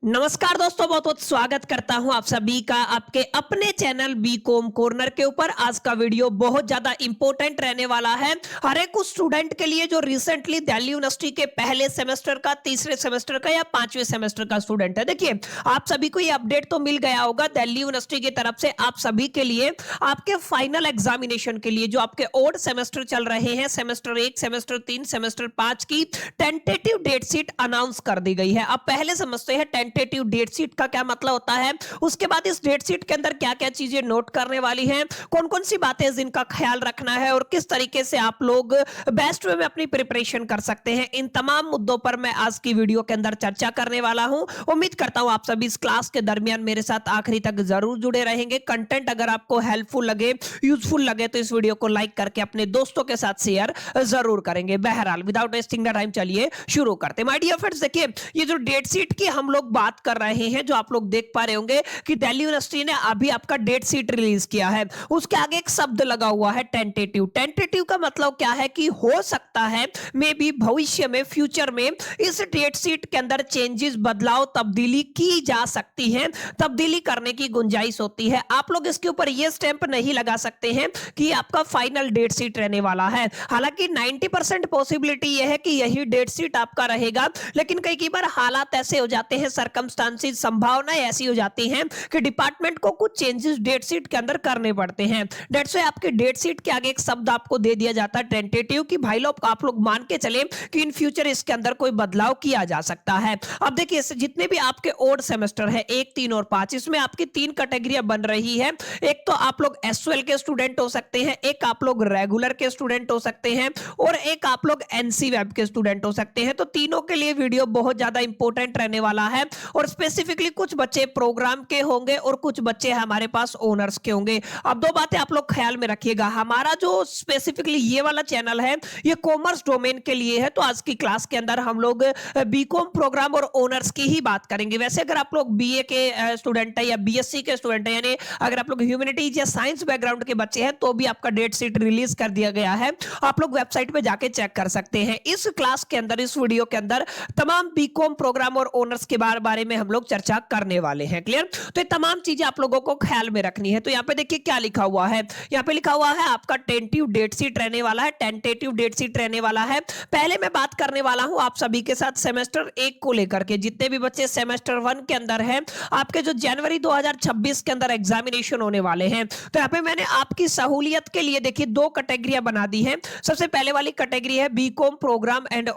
नमस्कार दोस्तों, बहुत बहुत स्वागत करता हूं आप सभी का आपके अपने चैनल बीकॉम कॉर्नर के ऊपर। आज का वीडियो बहुत ज्यादा इंपॉर्टेंट रहने वाला है हर एक उस स्टूडेंट के लिए जो रिसेंटली दिल्ली यूनिवर्सिटी के पहले सेमेस्टर का, तीसरे सेमेस्टर का या पांचवें सेमेस्टर का स्टूडेंट है। देखिए, आप सभी को ये अपडेट तो मिल गया होगा दिल्ली यूनिवर्सिटी की तरफ से आप सभी के लिए आपके फाइनल एग्जामिनेशन के लिए जो आपके ओड सेमेस्टर चल रहे हैं, सेमेस्टर 1, सेमेस्टर 3, सेमेस्टर 5 की टेंटेटिव डेट शीट अनाउंस कर दी गई है। अब पहले समझते हैं टेंटेटिव डेट शीट का क्या मतलब होता है, उसके बाद इस डेट शीट के अंदर क्या क्या चीजें नोट करने वाली हैं, कौन कौन सी बातें जिनका ख्याल रखना है और किस तरीके से आप लोग बेस्ट वे में अपनी प्रिपरेशन कर सकते हैं। इन तमाम मुद्दों पर मैं आज की वीडियो के अंदर चर्चा करने वाला हूं। उम्मीद करता हूं आप सभी इस क्लास के दरमियान मेरे साथ आखिरी तक जरूर जुड़े रहेंगे। कंटेंट अगर आपको हेल्पफुल लगे, यूजफुल लगे तो इस वीडियो को लाइक करके अपने दोस्तों के साथ शेयर जरूर करेंगे। बहरहाल विदाउट वेस्टिंग द टाइम चलिए शुरू करते हैं। माय डियर फ्रेंड्स, देखिए ये जो डेट शीट की हम लोग बात कर रहे हैं, जो आप लोग देख पा रहे होंगे कि दिल्ली यूनिवर्सिटी ने अभी आपका डेट शीट रिलीज किया है, उसके आगे एक शब्द लगा हुआ है टेंटेटिव। टेंटेटिव का मतलब क्या है कि हो सकता है मे बी भविष्य में, फ्यूचर में इस डेट शीट के अंदर चेंजेस, बदलाव, तब्दीली की जा सकती है, तब्दीली करने की गुंजाइश होती है। आप लोग इसके ऊपर ये स्टैंप नहीं लगा सकते हैं कि आपका फाइनल डेट शीट रहने वाला है। हालांकि 90% पॉसिबिलिटी यह है कि यही डेट शीट आपका रहेगा, लेकिन कई बार हालात ऐसे हो जाते हैं, सर्कमस्टांसेस, संभावनाएं ऐसी हो जाती हैं कि डिपार्टमेंट को कुछ चेंजेस डेट शीट के अंदर करने पड़ते हैं। दैट्स व्हाई आपके डेट शीट के आगे एक शब्द आपको दे दिया जाता है टेंटेटिव, कि भाई लोग आप लोग मान के चले कि इन फ्यूचर इसके अंदर कोई बदलाव किया जा सकता है। अब देखिए, जितने भी आपके ओड सेमेस्टर है 1, 3 और 5, इसमें आपकी 3 कैटेगरियां बन रही है। एक तो आप लोग एसओएल के स्टूडेंट हो सकते हैं, एक आप लोग रेगुलर के स्टूडेंट हो सकते हैं और एक आप लोग एनसी वेब के स्टूडेंट हो सकते हैं। तो तीनों के लिए वीडियो बहुत ज्यादा इंपॉर्टेंट रहने वाला है और स्पेसिफिकली कुछ बच्चे प्रोग्राम के होंगे और कुछ बच्चे हमारे पास ओनर्स के होंगे। अब दो बातें आप लोग ख्याल में रखिएगा, हमारा जो स्पेसिफिकली ये वाला चैनल है ये कॉमर्स डोमेन के लिए है। तो आज की क्लास के अंदर हम लोग बीकॉम प्रोग्राम और ओनर्स की ही बात करेंगे। वैसे अगर आप लोग बीए के स्टूडेंट है या बीएससी के स्टूडेंट है, यानी अगर आप लोग ह्यूमैनिटीज या साइंस बैकग्राउंड के बच्चे हैं, तो भी आपका डेट शीट रिलीज कर दिया गया है। आप लोग वेबसाइट पे जाके चेक कर सकते हैं। इस क्लास के अंदर, इस वीडियो के अंदर तमाम बीकॉम प्रोग्राम और ओनर्स के बारे में हम लोग चर्चा करने वाले हैं। क्लियर? तो ये तमाम चीजें आप लोगों को ख्याल में रखनी है। तो यहाँ पे देखिए क्या लिखा हुआ है, यहाँ पे लिखा हुआ है आपका टेंटेटिव डेट शीट रहने वाला है, टेंटेटिव डेट शीट रहने वाला है। पहले मैं बात करने वाला हूं आप सभी के साथ सेमेस्टर 1 को लेकर के। जितने भी बच्चे सेमेस्टर 1 के अंदर हैं, आपके जो जनवरी 2026 के अंदर एग्जामिनेशन होने वाले हैं, तो यहाँ पे मैंने आपकी सहूलियत के लिए देखिए 2 कैटेगरियां बना दी हैं। सबसे पहले वाली कैटेगरी है BCom program and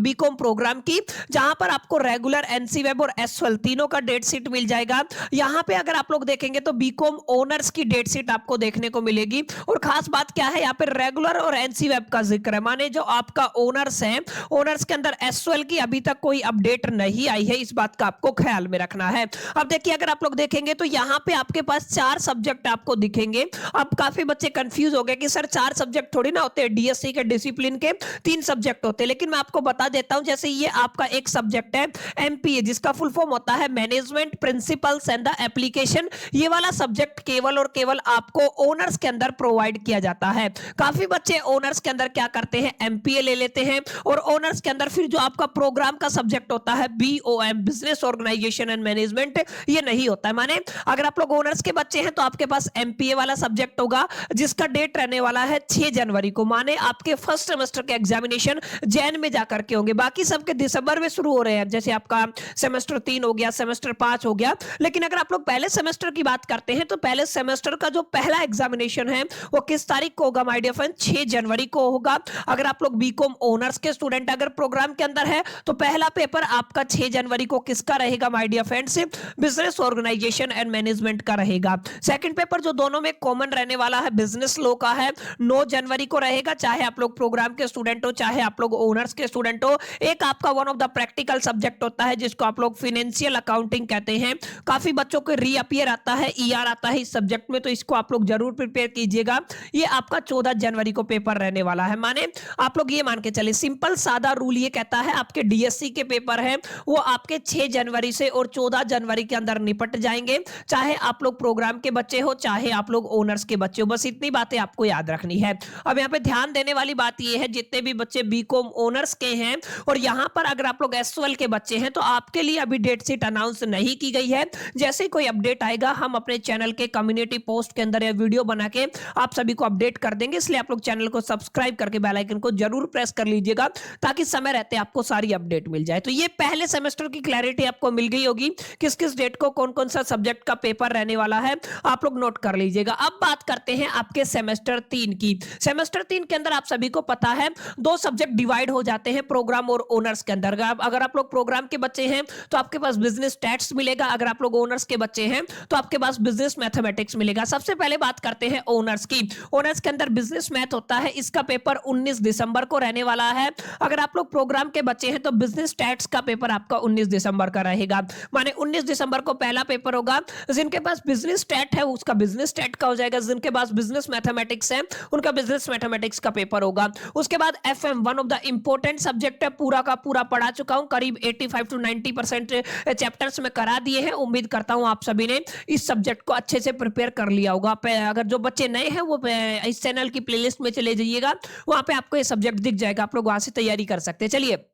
BCom program की, जहां पर आपको रेगुलर, एनसी वेब और एसएल तीनों का डेट शीट मिल जाएगा। यहां पे अगर आप लोग देखेंगे तो बीकॉम ओनर्स की डेट शीट आपको देखने को मिलेगी। और खास बात क्या है, यहाँ पे रेगुलर और एनसी वेब का जिक्र है, माने जो आपका ओनर्स है, ओनर्स के अंदर एसएल की अभी तक कोई अपडेट नहीं आई है, इस बात का आपको ख्याल में रखना है। अब देखिए, अगर आप लोग देखेंगे तो यहाँ पे आपके पास 4 सब्जेक्ट आपको दिखेंगे। अब काफी बच्चे कंफ्यूज हो गए कि सर 4 सब्जेक्ट थोड़ी ना होते हैं, डीएससी के डिसिप्लिन के 3 सब्जेक्ट होते हैं। लेकिन मैं आपको बता देता हूं, जैसे ये आपका एक सब्जेक्ट है एमपीए, जिसका फुल फॉर्म होता है management principles and the application. ये वाला सब्जेक्ट केवल और केवल आपको ओनर्स के अंदर प्रोवाइड किया जाता है। काफी बच्चे ओनर्स के अंदर क्या करते हैं, एमपीए ले लेते हैं और ओनर्स के अंदर फिर जो आपका प्रोग्राम का सब्जेक्ट होता है BOM, business organization and management, ये नहीं होता है। माने अगर आप लोग ओनर्स के बच्चे हैं तो आपके पास एमपीए वाला सब्जेक्ट होगा, जिसका डेट रहने वाला है 6 जनवरी को। माने आपके फर्स्ट सेमेस्टर के एग्जामिनेशन जैन में जाकर के होंगे, बाकी सबके दिसंबर में शुरू हो रहे हैं। जैसे आपका सेमेस्टर 3 हो गया, सेमेस्टर 5 हो गया। लेकिन अगर आप लोग पहले सेमेस्टर की बात करते हैं तो पहले सेमेस्टर का जो पहला एग्जामिनेशन है वो किस तारीख को होगा माय डियर फ्रेंड, 6 जनवरी को होगा। अगर आप लोग बीकॉम ओनर्स के स्टूडेंट अगर प्रोग्राम के अंदर है तो पहला पेपर आपका 6 जनवरी को किसका रहेगा my dear friends, business organization and management का रहेगा। सेकंड पेपर जो दोनों में कॉमन रहने वाला है, बिजनेस लॉ का है, 9 जनवरी को रहेगा, चाहे आप लोग प्रोग्राम के स्टूडेंट हो चाहे आप लोग ओनर्स के स्टूडेंट हो। एक आपका one of the practical subject होता है जिसको आप लोग फाइनेंशियल अकाउंटिंग कहते हैं। काफी बच्चों को रीअपियर आता है, ईआर आता है इस सब्जेक्ट में, तो इसको आप लोग जरूर प्रिपेयर कीजिएगा। ये आपका 14 जनवरी को पेपर रहने वाला है। माने आप लोग ये मान के चले, सिंपल सादा रूल ये कहता है आपके डीएससी के पेपर है वो आपके 6 जनवरी से और 14 जनवरी के अंदर निपट जाएंगे, चाहे आप लोग प्रोग्राम के बच्चे हो चाहे आप लोग ओनर्स के बच्चे हो। बस इतनी बातें आपको याद रखनी है। अब यहाँ पे ध्यान देने वाली बात ये है, जितने भी बच्चे बीकॉम ओनर्स के हैं और यहाँ पर अगर आप लोग एसएल के बच्चे हैं तो आप आपके लिए अभी डेट शीट अनाउंस नहीं की गई है। जैसे ही कोई अपडेट आएगा हम अपने चैनल के कम्युनिटी पोस्ट के अंदर यह वीडियो बना के आप सभी को अपडेट कर देंगे, इसलिए आप लोग चैनल को सब्सक्राइब करके बेल आइकन को जरूर प्रेस कर लीजिएगा ताकि समय रहते आपको सारी अपडेट मिल जाए। तो ये पहले सेमेस्टर की क्लैरिटी आपको मिल गई होगी, किस किस डेट को कौन कौन सा सब्जेक्ट का पेपर रहने वाला है, आप लोग नोट कर लीजिएगा। अब बात करते हैं आपके सेमेस्टर 3 की। सेमेस्टर 3 के अंदर आप सभी को पता है दो सब्जेक्ट डिवाइड हो जाते हैं प्रोग्राम और ओनर्स के अंदर। अगर आप लोग प्रोग्राम के बच्चे हैं तो आपके पास बिजनेस स्टैट्स मिलेगा, अगर आप लोग ओनर्स के बच्चे हैं तो आपके पास बिजनेस मैथमेटिक्स मिलेगा। सबसे पहले बात करते हैं ओनर्स की। ओनर्स के अंदर बिजनेस मैथ होता है, इसका पेपर 19 दिसंबर को रहने वाला है। अगर आप लोग प्रोग्राम के बच्चे हैं तो बिजनेस स्टैट्स का पेपर आपका 19 दिसंबर का रहेगा, माने 19 दिसंबर को पहला पेपर होगा। जिनके पास बिजनेस स्टैट है उसका बिजनेस स्टैट का हो जाएगा, जिनके पास बिजनेस मैथमेटिक्स है उनका बिजनेस मैथमेटिक्स का पेपर होगा। उसके बाद FM one of the important subject है, पूरा का पूरा पढ़ा चुका हूं, करीब 85 टू 90% चैप्टर्स में करा दिए हैं। उम्मीद करता हूं आप सभी ने इस सब्जेक्ट को अच्छे से प्रिपेयर कर लिया होगा। अगर जो बच्चे नए हैं वो इस चैनल की प्लेलिस्ट में चले जाइएगा, वहां पे आपको ये सब्जेक्ट दिख जाएगा, आप लोग वहां से तैयारी कर सकते हैं। चलिए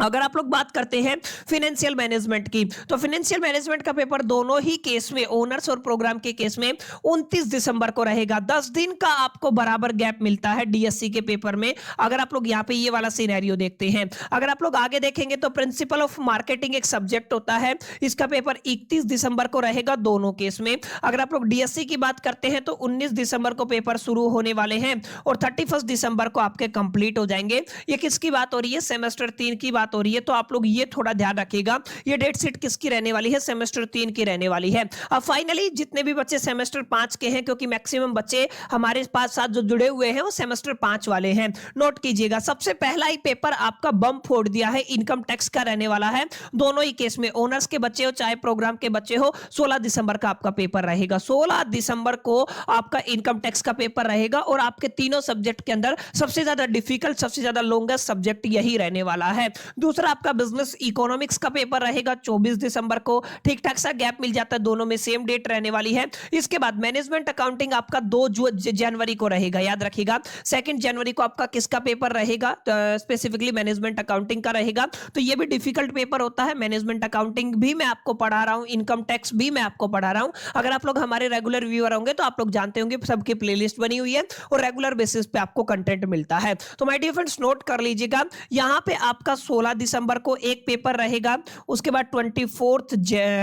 अगर आप लोग बात करते हैं फाइनेंशियल मैनेजमेंट की, तो फाइनेंशियल मैनेजमेंट का पेपर दोनों ही केस में, ओनर्स और प्रोग्राम के केस में 29 दिसंबर को रहेगा। 10 दिन का आपको बराबर गैप मिलता है डीएससी के पेपर में। अगर आप लोग यहाँ पे ये वाला सिनेरियो देखते हैं, अगर आप लोग आगे देखेंगे तो प्रिंसिपल ऑफ मार्केटिंग एक सब्जेक्ट होता है, इसका पेपर 31 दिसंबर को रहेगा दोनों केस में। अगर आप लोग डीएससी की बात करते हैं तो 19 दिसंबर को पेपर शुरू होने वाले हैं और 31 दिसंबर को आपके कंप्लीट हो जाएंगे। ये किसकी बात हो रही है? सेमेस्टर 3 की बात हो रही है, तो आप लोग ये थोड़ा ध्यान रखिएगा, ये डेट शीट किसकी रहने वाली है? सेमेस्टर 3 की रहने वाली है। अब फाइनली जितने भी बच्चे सेमेस्टर 5 के हैं, क्योंकि मैक्सिमम बच्चे हमारे पास साथ जो जुड़े हुए हैं वो सेमेस्टर 5 वाले हैं, नोट कीजिएगा। सबसे पहला ही पेपर आपका बम फोड़ दिया है, इनकम टैक्स का रहने वाला है। दोनों ही केस में ओनर्स के बच्चे हो चाहे प्रोग्राम के बच्चे हो, 16 दिसंबर का आपका पेपर रहेगा। 16 दिसंबर को आपका इनकम टैक्स का पेपर रहेगा और आपके तीनों सब्जेक्ट के अंदर सबसे ज्यादा डिफिकल्ट, सबसे ज्यादा लॉन्गेस्ट सब्जेक्ट यही रहने वाला है। दूसरा आपका बिजनेस इकोनॉमिक्स का पेपर रहेगा 24 दिसंबर को, ठीक ठाक सा गैप मिल जाता है, दोनों में सेम डेट रहने वाली है। इसके बाद मैनेजमेंट अकाउंटिंग आपका 2 जनवरी को रहेगा, याद रखिएगा। 2 जनवरी को आपका किसका पेपर रहेगा? स्पेसिफिकली मैनेजमेंट अकाउंटिंग का रहेगा। तो ये भी डिफिकल्ट पेपर होता है, मैनेजमेंट अकाउंटिंग भी मैं आपको पढ़ा रहा हूं, इनकम टैक्स भी मैं आपको पढ़ा रहा हूं। अगर आप लोग हमारे रेगुलर व्यूअर होंगे तो आप लोग जानते होंगे सबकी प्लेलिस्ट बनी हुई है और रेगुलर बेसिस पे आपको कंटेंट मिलता है। तो माय डियर फ्रेंड्स नोट कर लीजिएगा, यहां पे आपका 16 दिसंबर को एक पेपर रहेगा, उसके बाद 24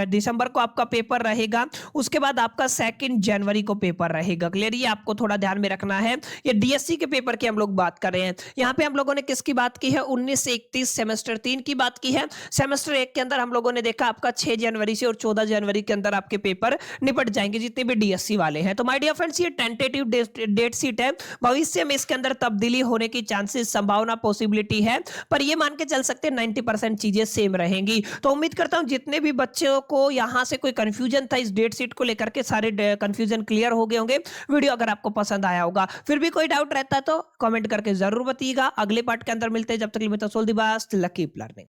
दिसंबर को आपका पेपर रहेगा, उसके बाद आपका 2 जनवरी को पेपर रहेगा। क्लियर? ये आपको थोड़ा ध्यान में रखना है। ये डीएससी के पेपर की हम लोग बात कर रहे हैं। यहां पे हम लोगों ने किसकी बात की है? 19 से 31 सेमेस्टर 3 की बात की है। सेमेस्टर 1 के अंदर हम लोगों ने देखा आपका 6 जनवरी से और 14 जनवरी के अंदर आपके पेपर निपट जाएंगे जितने भी डीएससी वाले हैं। तो माय डियर फ्रेंड्स ये टेंटेटिव डेट शीट है, भविष्य में इसके अंदर तब्दीली होने की चांसेस, संभावना, पॉसिबिलिटी है, पर ये मान के चल सकते हैं 90% चीजें सेम रहेंगी। तो उम्मीद करता हूं जितने भी बच्चों को यहां से कोई कंफ्यूजन था इस डेट शीट को लेकर के, सारे कंफ्यूजन क्लियर हो गए होंगे। वीडियो अगर आपको पसंद आया होगा, फिर भी कोई डाउट रहता है तो कमेंट करके जरूर बताइएगा। अगले पार्ट के अंदर मिलते हैं, जब तक के लिए लकी लर्निंग।